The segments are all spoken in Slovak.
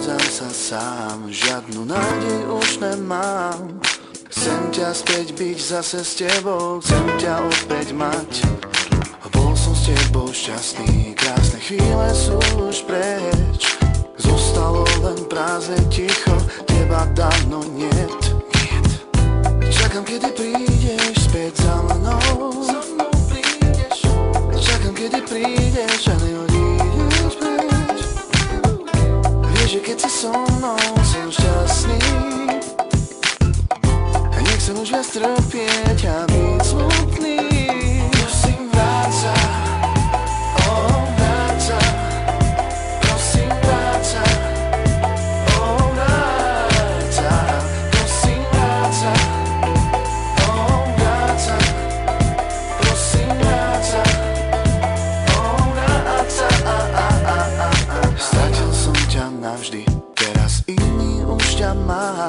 Prebudzam sa sám, žiadnu nádej už nemám. Chcem ťa späť byť zase s tebou, chcem ťa opäť mať. Bol som s tebou šťastný, krásne chvíle sú už preč. Zostalo len prázdne ticho, teba dávno niet. Čakám, kedy prídeš späť za mnou. Čakám, kedy prídeš a neodídeš preč. Vieš, že keď si so mnou, som šťastný. A nechcem už viac trpieť a byť smutný. Prosím, vráť sa, vráť sa. Prosím, vráť sa, vráť sa. Prosím, vráť sa, vráť sa. Prosím, vráť sa, vráť sa. Stratil som ťa navždy, teraz iný už ťa má.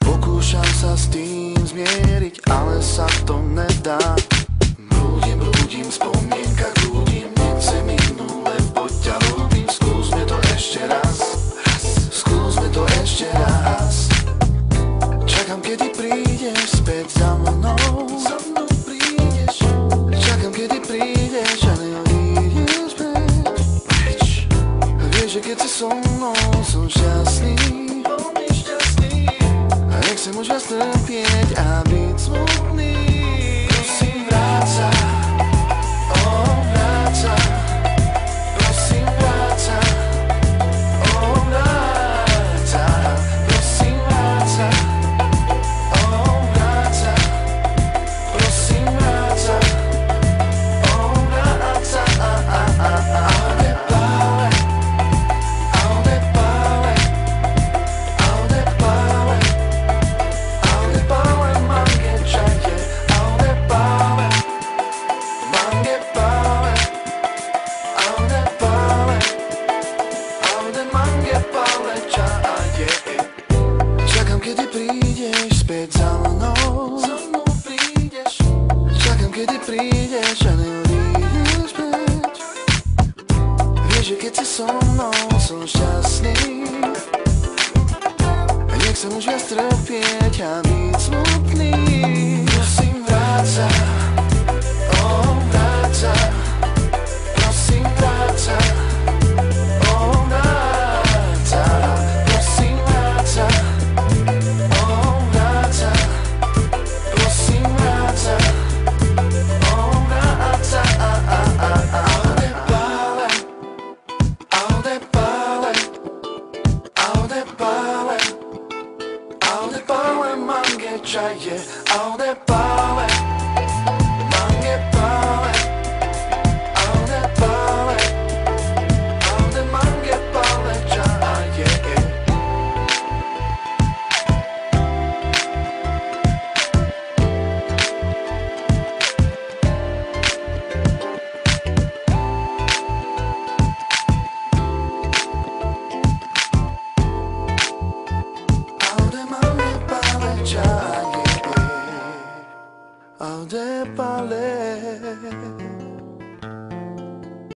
Pokúšam sa s tým zmieriť, ale sa to nedá. Blúdim v spomienkach, blúdim, nechcem inú, lebo ťa ľúbim. Skúsme to ešte raz, skúsme to ešte raz. Čakám, kedy prídeš späť za mnou. Čakám, kedy prídeš a neodídeš preč. Vieš, že keď si so mnou, som šťastný. Nechcem už viac trpieť a byť smutný. Prosím, vráť sa, vráť sa. Prosím, vráť sa, vráť sa. Prosím, vráť sa, vráť sa. Prosím, vráť sa, vráť sa. Čakám, kedy prídeš späť za mnou. Čakám, kedy prídeš a neodídeš preč. Vieš, že keď si so mnou, som šťastný. A nechcem už viac trpieť